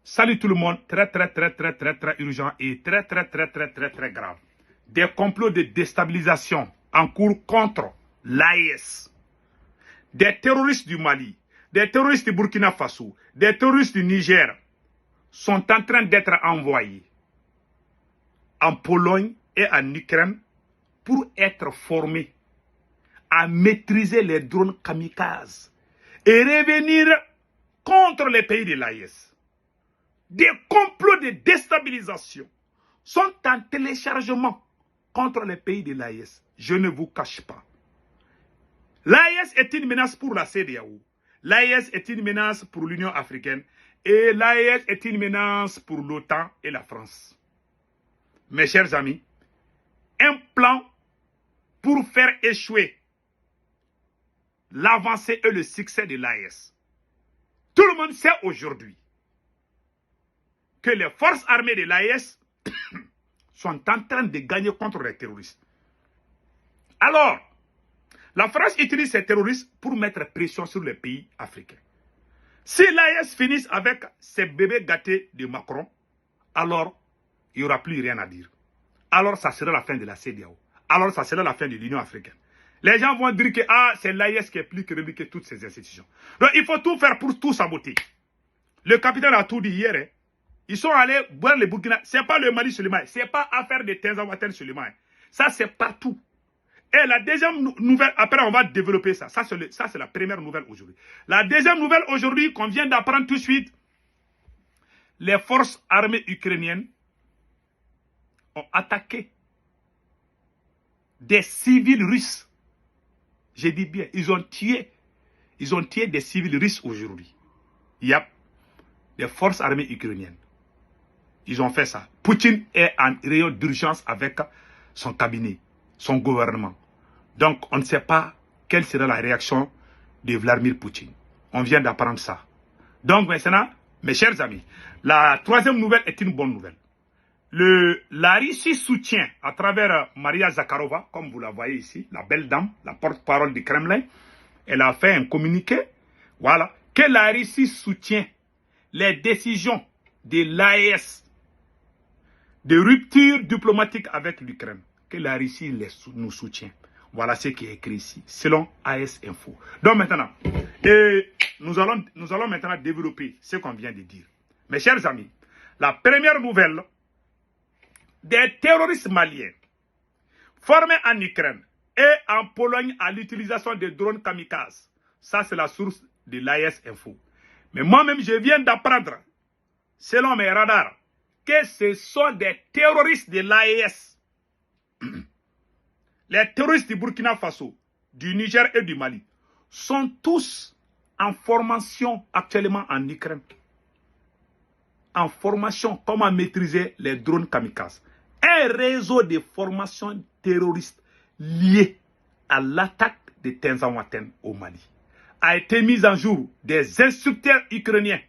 Salut tout le monde, très urgent et très grave. Des complots de déstabilisation en cours contre l'AES. Des terroristes du Mali, des terroristes du Burkina Faso, des terroristes du Niger sont en train d'être envoyés en Pologne et en Ukraine pour être formés à maîtriser les drones kamikazes et revenir contre les pays de l'AES. Des complots de déstabilisation sont en téléchargement contre les pays de l'AES. Je ne vous cache pas. L'AES est une menace pour la CEDEAO. L'AES est une menace pour l'Union africaine. Et l'AES est une menace pour l'OTAN et la France. Mes chers amis, un plan pour faire échouer l'avancée et le succès de l'AES. Tout le monde sait aujourd'hui que les forces armées de l'AES sont en train de gagner contre les terroristes. Alors, la France utilise ces terroristes pour mettre pression sur les pays africains. Si l'AES finit avec ces bébés gâtés de Macron, alors il n'y aura plus rien à dire. Alors ça sera la fin de la CEDEAO. Alors ça sera la fin de l'Union africaine. Les gens vont dire que c'est l'AES qui est plus crédible que toutes ces institutions. Donc il faut tout faire pour tout saboter. Le capitaine a tout dit hier. Hein. Ils sont allés boire le Burkina. Ce n'est pas le Mali seulement. Ce n'est pas affaire de Tenzawatène seulement. Ça, c'est partout. Et la deuxième nouvelle, après on va développer ça. Ça, c'est la première nouvelle aujourd'hui. La deuxième nouvelle aujourd'hui, qu'on vient d'apprendre tout de suite, les forces armées ukrainiennes ont attaqué des civils russes. J'ai dit bien, ils ont tué des civils russes aujourd'hui. Yep. Les forces armées ukrainiennes. Ils ont fait ça. Poutine est en réunion d'urgence avec son cabinet, son gouvernement. Donc, on ne sait pas quelle sera la réaction de Vladimir Poutine. On vient d'apprendre ça. Donc, maintenant, mes chers amis, la troisième nouvelle est une bonne nouvelle. La Russie soutient, à travers Maria Zakharova, comme vous la voyez ici, la belle dame, la porte-parole du Kremlin, elle a fait un communiqué, voilà, que la Russie soutient les décisions de l'AES de rupture diplomatique avec l'Ukraine, que la Russie nous soutient. Voilà ce qui est écrit ici, selon AS Info. Donc maintenant, nous allons maintenant développer ce qu'on vient de dire. Mes chers amis, la première nouvelle, des terroristes maliens formés en Ukraine et en Pologne à l'utilisation de drones kamikazes. Ça, c'est la source de l'AS Info. Mais moi-même, je viens d'apprendre, selon mes radars, que ce sont des terroristes de l'AES. Les terroristes du Burkina Faso, du Niger et du Mali sont tous en formation actuellement en Ukraine. En formation, comment maîtriser les drones kamikazes. Un réseau de formation terroriste lié à l'attaque de Tenzawatène au Mali a été mis en jour des instructeurs ukrainiens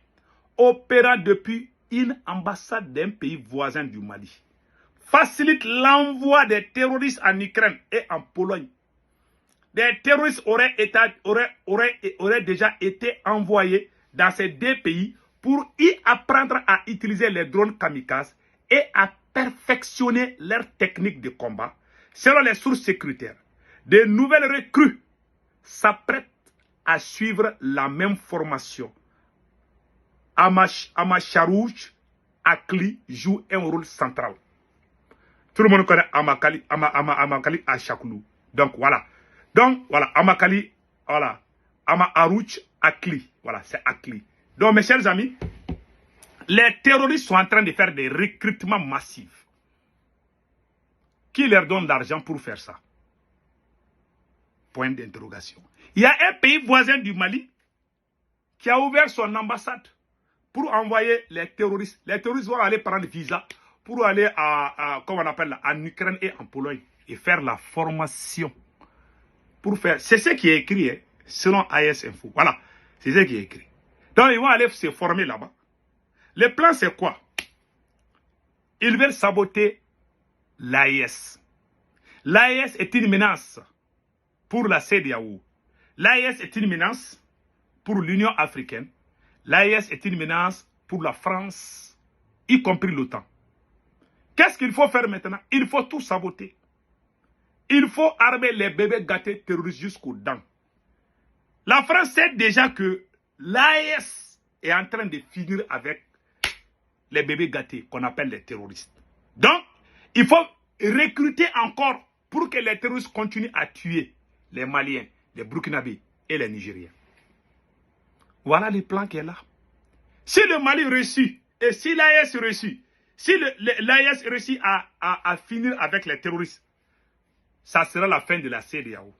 opérant depuis une ambassade d'un pays voisin du Mali. Facilite l'envoi des terroristes en Ukraine et en Pologne. Des terroristes auraient déjà été envoyés dans ces deux pays pour y apprendre à utiliser les drones kamikazes et à perfectionner leurs techniques de combat. Selon les sources sécuritaires, de nouvelles recrues s'apprêtent à suivre la même formation. Amacharouj Akli joue un rôle central. Tout le monde connaît Amakali Achakoulou. Donc voilà. Amakali, voilà. Amaharouch Akli. Voilà, c'est Akli. Donc mes chers amis, les terroristes sont en train de faire des recrutements massifs. Qui leur donne l'argent pour faire ça? Point d'interrogation. Il y a un pays voisin du Mali qui a ouvert son ambassade pour envoyer les terroristes. Les terroristes vont aller prendre visa pour aller comment on appelle, en Ukraine et en Pologne et faire la formation. C'est ce qui est écrit, hein, selon AS Info. Voilà, c'est ce qui est écrit. Donc, ils vont aller se former là-bas. Le plan, c'est quoi? Ils veulent saboter l'AES. L'AES est une menace pour la CEDEAO. L'AES est une menace pour l'Union africaine. L'AES est une menace pour la France, y compris l'OTAN. Qu'est-ce qu'il faut faire maintenant? Il faut tout saboter. Il faut armer les bébés gâtés terroristes jusqu'aux dents. La France sait déjà que l'AES est en train de finir avec les bébés gâtés qu'on appelle les terroristes. Donc, il faut recruter encore pour que les terroristes continuent à tuer les Maliens, les Burkinabés et les Nigériens. Voilà le plan qui est là. Si le Mali réussit, et si l'AES réussit, si l'AES réussit à finir avec les terroristes, ça sera la fin de la CEDEAO.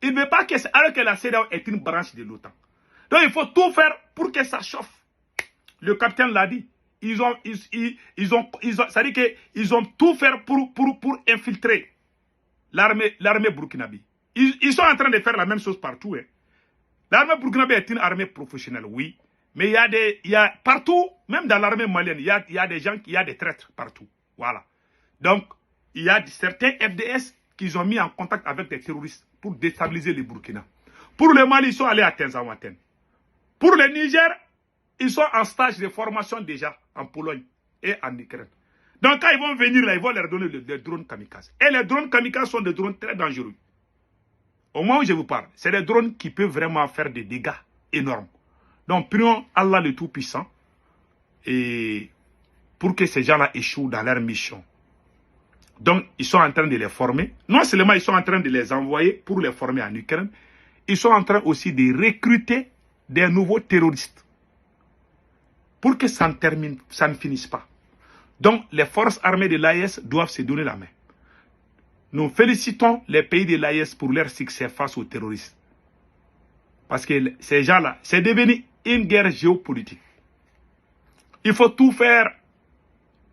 Il ne veut pas que, alors que la CEDEAO est une branche de l'OTAN. Donc il faut tout faire pour que ça chauffe. Le capitaine l'a dit. Ils ont tout fait pour infiltrer l'armée burkinabé. Ils sont en train de faire la même chose partout. Hein. L'armée burkinabé est une armée professionnelle, oui. Mais il y a partout, même dans l'armée malienne, il y a des gens, il y a des traîtres partout. Voilà. Donc, il y a certains FDS qu'ils ont mis en contact avec des terroristes pour déstabiliser les Burkina. Pour le Mali, ils sont allés à Tinzaouaten. Pour le Niger, ils sont en stage de formation déjà en Pologne et en Ukraine. Donc, quand ils vont venir là, ils vont leur donner des drones kamikazes. Et les drones kamikazes sont des drones très dangereux. Au moment où je vous parle, c'est des drones qui peuvent vraiment faire des dégâts énormes. Donc, prions Allah le Tout-Puissant et pour que ces gens-là échouent dans leur mission. Donc, ils sont en train de les former. Non seulement ils sont en train de les envoyer pour les former en Ukraine, ils sont en train aussi de recruter des nouveaux terroristes pour que ça ne finisse pas. Donc, les forces armées de l'AES doivent se donner la main. Nous félicitons les pays de l'AES pour leur succès face aux terroristes. Parce que ces gens-là, c'est devenu une guerre géopolitique. Il faut tout faire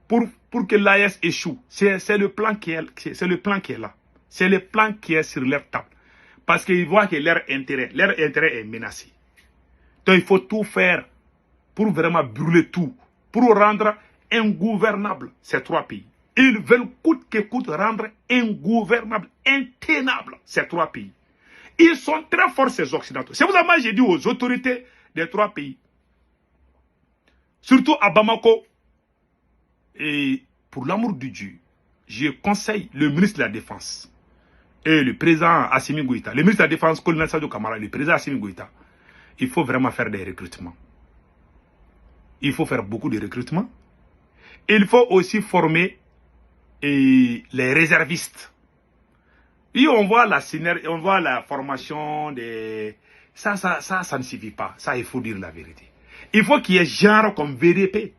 pour que l'AES échoue. C'est le plan qui est là. C'est le plan qui est sur leur table. Parce qu'ils voient que leur intérêt est menacé. Donc il faut tout faire pour vraiment brûler tout. Pour rendre ingouvernable ces trois pays. Ils veulent coûte que coûte rendre ingouvernable, intenable ces trois pays. Ils sont très forts ces Occidentaux. C'est pour ça que j'ai dit aux autorités des trois pays, surtout à Bamako, et pour l'amour de Dieu, je conseille le ministre de la Défense et le président Assimi Goïta, le ministre de la Défense, colonel Sadio Kamara, le président Assimi Goïta, il faut vraiment faire des recrutements. Il faut faire beaucoup de recrutements. Il faut aussi former les réservistes. Et on voit la formation des... Ça ne suffit pas. Ça, il faut dire la vérité. Il faut qu'il y ait genre comme VDP.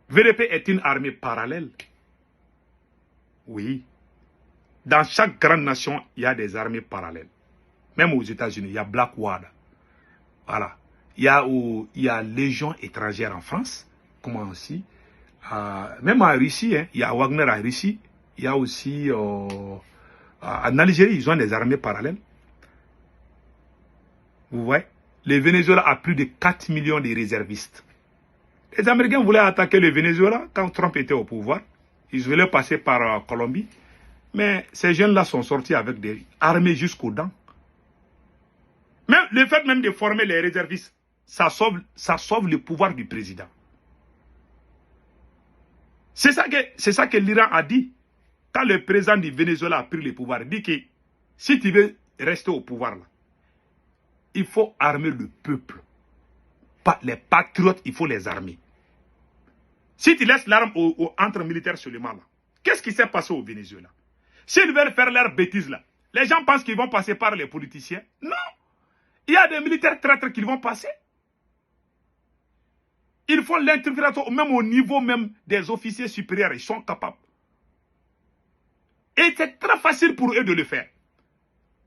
VDP est une armée parallèle. Oui. Dans chaque grande nation, il y a des armées parallèles. Même aux États-Unis, il y a Blackwater. Voilà. Il y a Légion étrangère en France. Comment aussi? Même en Russie, hein, il y a Wagner en Russie. Il y a aussi... en Algérie, ils ont des armées parallèles. Vous voyez? Le Venezuela a plus de 4 millions de réservistes. Les Américains voulaient attaquer le Venezuela quand Trump était au pouvoir. Ils voulaient passer par Colombie. Mais ces jeunes-là sont sortis avec des armées jusqu'aux dents. Même le fait même de former les réservistes, ça sauve le pouvoir du président. C'est ça que l'Iran a dit. Quand le président du Venezuela a pris le pouvoir, il dit que si tu veux rester au pouvoir, là, il faut armer le peuple. Les patriotes, il faut les armer. Si tu laisses l'arme entre militaires seulement, là, qu'est-ce qui s'est passé au Venezuela? S'ils veulent faire leurs bêtises, là, les gens pensent qu'ils vont passer par les politiciens. Non! Il y a des militaires traîtres qui vont passer. Ils font l'infiltration, même au niveau même des officiers supérieurs, ils sont capables. Et c'est très facile pour eux de le faire.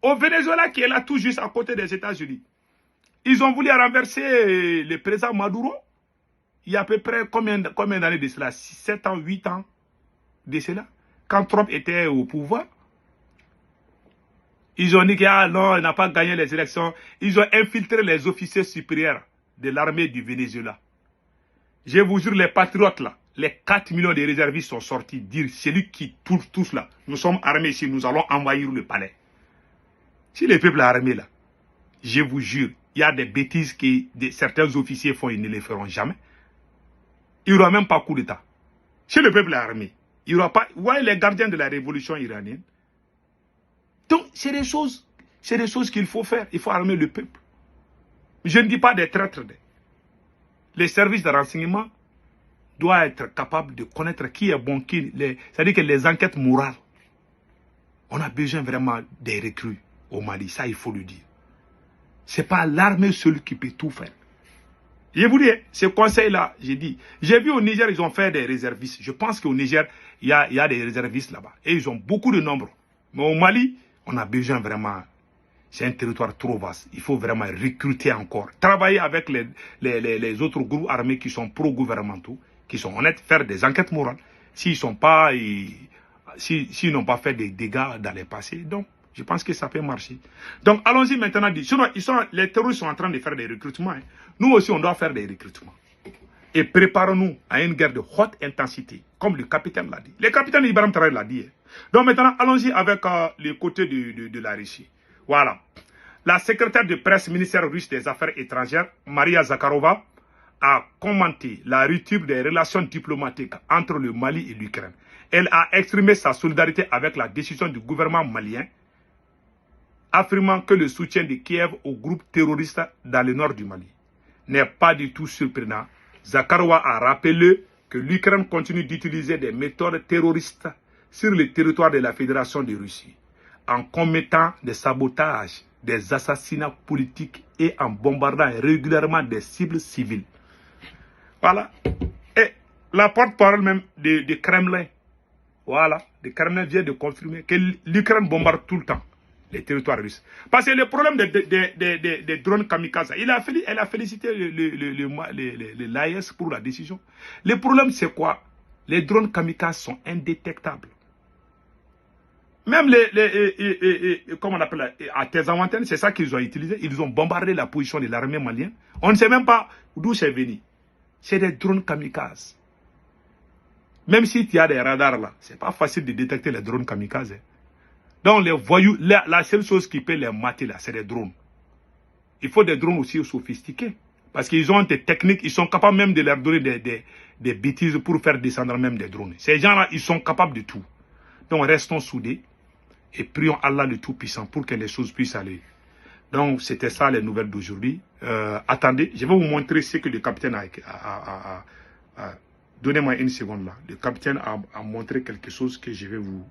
Au Venezuela, qui est là tout juste à côté des États-Unis, ils ont voulu renverser le président Maduro. Il y a à peu près combien d'années de cela? 7 ans, 8 ans de cela. Quand Trump était au pouvoir, ils ont dit que non, il n'a pas gagné les élections. Ils ont infiltré les officiers supérieurs de l'armée du Venezuela. Je vous jure, les patriotes là, les 4 millions de réservistes sont sortis dire, celui qui touche tous là, nous sommes armés ici, nous allons envahir le palais. Si le peuple est armé là, je vous jure, il y a des bêtises que certains officiers font, ils ne les feront jamais. Il n'y aura même pas coup d'État. Si le peuple est armé, il n'y aura pas... Vous voyez les gardiens de la révolution iranienne. Donc, c'est des choses qu'il faut faire. Il faut armer le peuple. Je ne dis pas des traîtres. Les services de renseignement doivent être capables de connaître qui est bon, c'est-à-dire que les enquêtes morales. On a besoin vraiment des recrues au Mali, ça il faut le dire. Ce n'est pas l'armée seule qui peut tout faire. Je vous dis, ce conseil-là, j'ai vu au Niger, ils ont fait des réservistes. Je pense qu'au Niger, il y a des réservistes là-bas. Et ils ont beaucoup de nombre. Mais au Mali, on a besoin vraiment, c'est un territoire trop vaste. Il faut vraiment recruter encore. Travailler avec les autres groupes armés qui sont pro-gouvernementaux, qui sont honnêtes, faire des enquêtes morales. S'ils n'ont pas fait des dégâts dans les passés, donc je pense que ça peut marcher. Donc allons-y maintenant. Sinon, les terroristes sont en train de faire des recrutements. Hein. Nous aussi, on doit faire des recrutements. Et préparons-nous à une guerre de haute intensité, comme le capitaine l'a dit. Le capitaine Ibrahim Traoré l'a dit. Hein. Donc maintenant, allons-y avec le côté de la Russie. Voilà. La secrétaire de presse ministère russe des Affaires étrangères, Maria Zakharova, a commenté la rupture des relations diplomatiques entre le Mali et l'Ukraine. Elle a exprimé sa solidarité avec la décision du gouvernement malien, affirmant que le soutien de Kiev au groupe terroriste dans le nord du Mali n'est pas du tout surprenant. Zakharova a rappelé que l'Ukraine continue d'utiliser des méthodes terroristes sur le territoire de la Fédération de Russie, en commettant des sabotages, des assassinats politiques et en bombardant régulièrement des cibles civiles. Voilà. Et la porte-parole même de Kremlin, voilà, le Kremlin vient de confirmer que l'Ukraine bombarde tout le temps les territoires russes. Parce que le problème des drones kamikazes, elle a félicité l'AES pour la décision. Le problème, c'est quoi? Les drones kamikazes sont indétectables. Même comment on appelle, à Tezawanten, c'est ça qu'ils ont utilisé. Ils ont bombardé la position de l'armée malienne. On ne sait même pas d'où c'est venu. C'est des drones kamikazes. Même si tu as des radars là, c'est pas facile de détecter les drones kamikazes. Donc les voyous, la seule chose qui peut les mater là, c'est des drones. Il faut des drones aussi sophistiqués. Parce qu'ils ont des techniques, ils sont capables même de leur donner des bêtises pour faire descendre même des drones. Ces gens-là, ils sont capables de tout. Donc restons soudés et prions Allah le Tout-Puissant pour que les choses puissent aller. Donc c'était ça les nouvelles d'aujourd'hui. Attendez, je vais vous montrer ce que le capitaine a donnez-moi une seconde là. Le capitaine a montré quelque chose que je vais vous...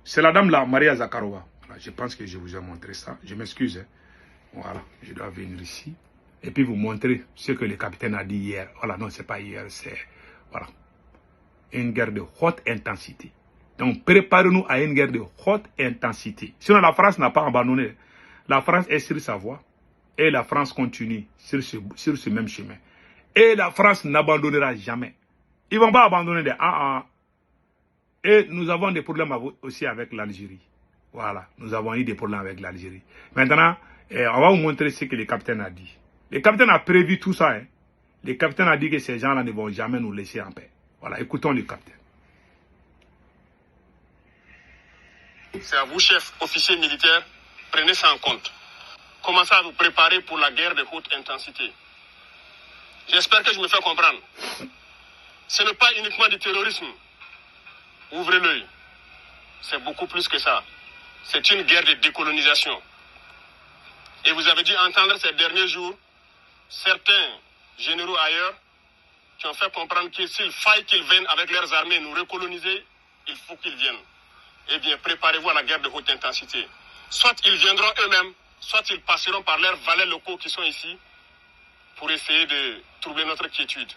C'est la dame là, Maria Zakharova. Voilà, je pense que je vous ai montré ça. Je m'excuse. Hein. Voilà, je dois venir ici. Et puis vous montrer ce que le capitaine a dit hier. Voilà, non, c'est pas hier, c'est... Voilà. Une guerre de haute intensité. Donc, préparez-nous à une guerre de haute intensité. Sinon, la France n'a pas abandonné. La France est sur sa voie. Et la France continue sur ce même chemin. Et la France n'abandonnera jamais. Ils ne vont pas abandonner des Et nous avons des problèmes aussi avec l'Algérie. Voilà, nous avons eu des problèmes avec l'Algérie. Maintenant, on va vous montrer ce que le capitaine a dit. Le capitaine a prévu tout ça. Hein. Le capitaine a dit que ces gens-là ne vont jamais nous laisser en paix. Voilà, écoutons le capitaine. C'est à vous, chef officier militaire, prenez ça en compte. Commencez à vous préparer pour la guerre de haute intensité. J'espère que je me fais comprendre. Ce n'est pas uniquement du terrorisme. Ouvrez l'œil. C'est beaucoup plus que ça. C'est une guerre de décolonisation. Et vous avez dû entendre ces derniers jours certains généraux ailleurs qui ont fait comprendre que s'il faille qu'ils viennent avec leurs armées nous recoloniser, il faut qu'ils viennent. Eh bien, préparez-vous à la guerre de haute intensité. Soit ils viendront eux-mêmes, soit ils passeront par leurs valets locaux qui sont ici pour essayer de troubler notre quiétude.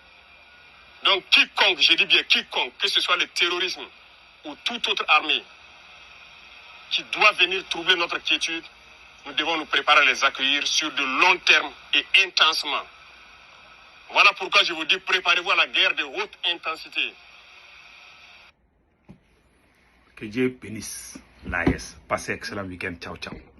Donc quiconque, je dis bien quiconque, que ce soit le terrorisme ou toute autre armée qui doit venir troubler notre quiétude, nous devons nous préparer à les accueillir sur de long terme et intensement. Voilà pourquoi je vous dis, préparez-vous à la guerre de haute intensité. Que Dieu bénisse l'AES. Passez un excellent week-end. Ciao, ciao.